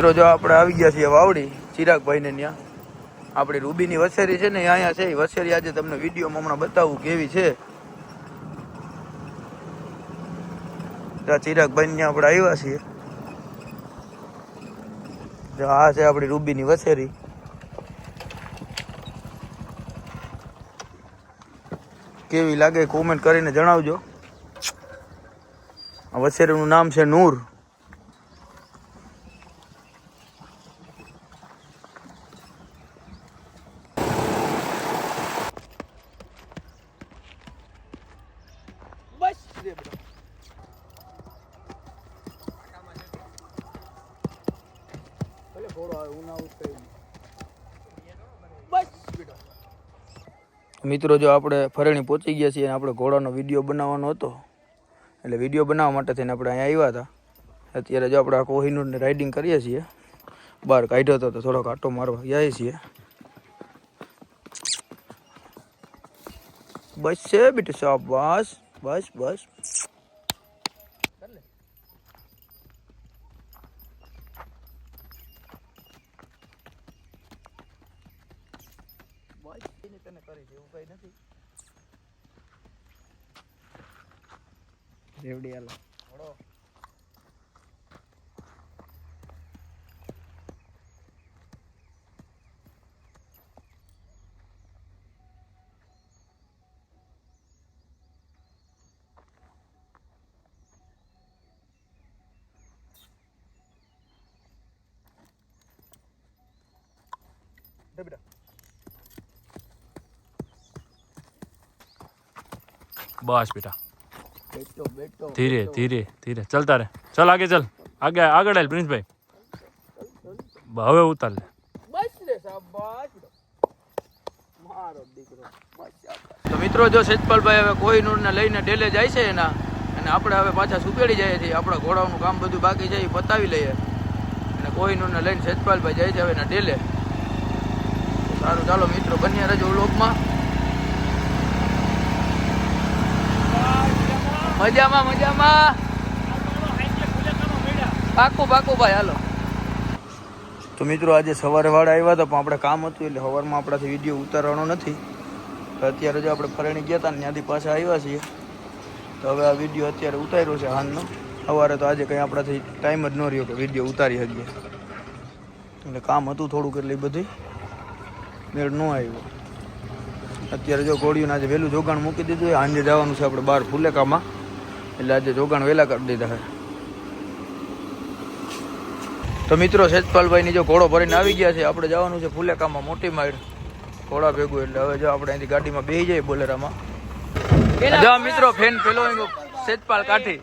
મિત્રો જો આપણે આવી ગયા છીએ વાવડી ચિરાગભાઈ ને ત્યાં આપણી રૂબીની વસેરી છે ને અહીંયા છે. વસેરી આજે તમને વિડીયોમાં હમણાં બતાવું કેવી છે. ચિરાગભાઈ ત્યાં આપણે આવ્યા છીએ. આ છે આપણી રૂબીની વસેરી. કેવી લાગે કોમેન્ટ કરીને જણાવજો. આ વસેરીનું નામ છે નૂર. મિત્રો જો આપણે ફરેણી પહોંચી ગયા છીએ અને આપણે ઘોડાનો વિડીયો બનાવવાનો હતો એટલે વિડીયો બનાવવા માટે થઈને આપણે અહીંયા આવ્યા હતા. અત્યારે જો આપણે આ કોહિનૂરને રાઇડિંગ કરીએ છીએ. બહાર કાઢ્યો હતો તો થોડોક આટો મારવા જઈએ છીએ. બસ છે બેટા શાબાશ બસ બસ. તને કરી છે એવું કઈ નથી. રેવડી હાલો ઘોડો. બેટા बस बेटा બેટો બેટો धीरे धीरे धीरे चलता रहे. चल आगे चल आगे आगे डाल प्रिंस भाई. હવે ઉતાર લે. બસ રે શાબાશ મારો દીકરો. તો મિત્રો જો સેજપાલભાઈ હવે કોહિનૂરને લઈને ડેલે જાય છે એના અને આપણે હવે પાછા સુકેડી જઈએ છીએ. આપણા ઘોડાનું કામ બધું બાકી છે એ પતાવી લઈએ અને કોહિનૂરને લઈને સેજપાલભાઈ જાય છે હવે એના ડેલે. સારું ચાલો મિત્રો બન્યા રહેજો વ્લોગમાં. મજામાં મજામાં પાકું પાકું ભાઈ હાલો. તો મિત્રો આજે સવારે વાળા આવ્યા હતા પણ આપણે કામ હતું એટલે સવારમાં આપણાથી વિડીયો ઉતારવાનો નથી. અત્યારે જો આપણે ફરેણી ગયા હતા ને ત્યાંથી પાછા આવ્યા છીએ તો હવે આ વિડીયો અત્યારે ઉતાર્યો છે હાલનો. સવારે તો આજે કંઈ આપણાથી ટાઈમ જ ન રહ્યો કે વિડીયો ઉતારી શકીએ એટલે કામ હતું થોડુંક એટલે એ બધી મેળ ન આવ્યો. અત્યારે જો ઘોડીઓને આજે વહેલું જોગાણ મૂકી દીધું. સાંજે જવાનું છે આપણે બહાર ફુલેકામાં એટલે આજે જોગાણ વહેલા કરી દીધા છે. તો મિત્રો સેજપાલભાઈની જો ઘોડો ભરીને આવી ગયા છે. આપણે જવાનું છે ફુલેકામાં મોટી માઈડ ઘોડા ભેગું. એટલે હવે જો આપણે અહીંથી ગાડીમાં બેસી જઈએ બોલેરામાં. જો મિત્રો ફેન પેલો સેજપાલ કાઠી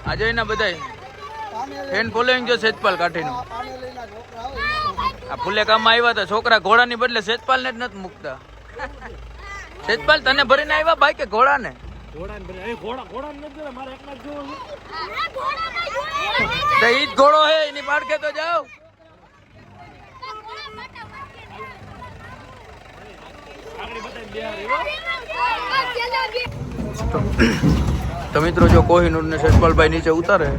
આ જોઈને બધા ફેન ફોલોઈંગ જો સેજપાલ કાઠીનું. આ ફુલેકામાં આવ્યા હતા છોકરા ઘોડાની બદલે સેજપાલને જ નથી મૂકતા. સેજપાલ તને ભરીને આવ્યા ભાઈ કે ઘોડાને? તો ઈ જ ઘોડો હે એની પાડકે તો જાઓ. તો મિત્રો જો કોહિનૂર ને સેજપાલભાઈ નીચે ઉતારે.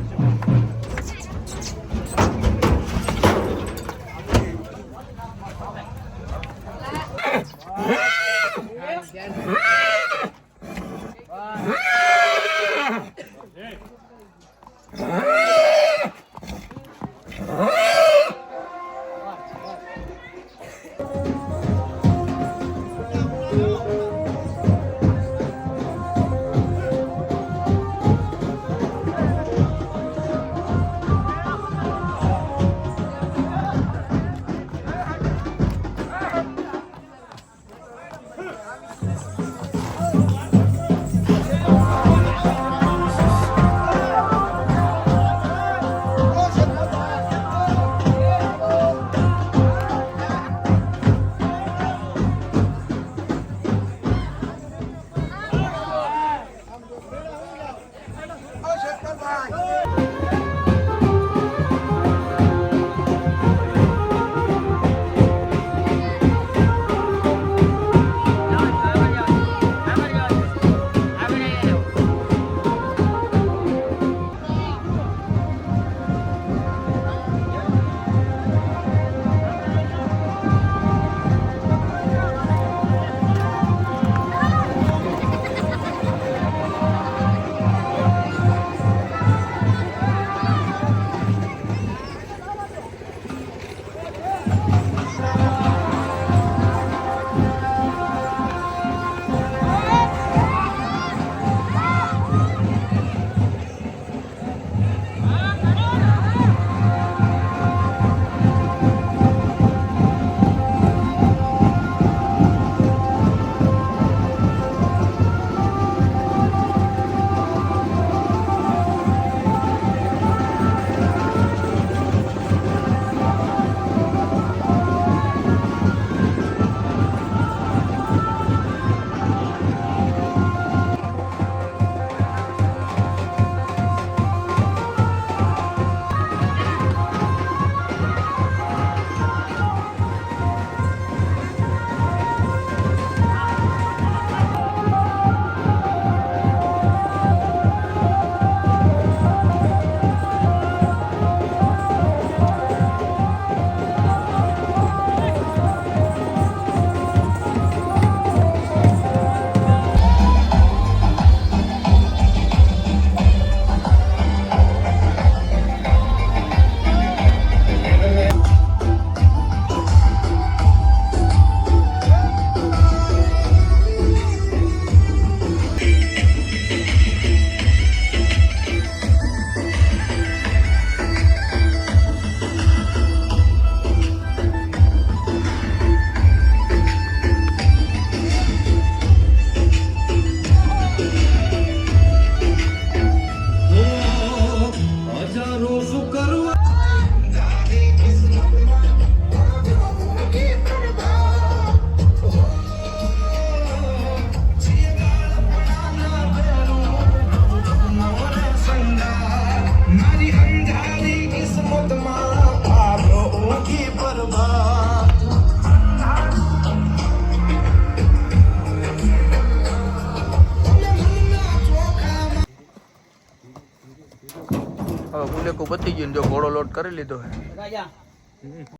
હવે ફૂલેકું પતી ગયું ને જો ઘોડો લોટ કરી લીધો હે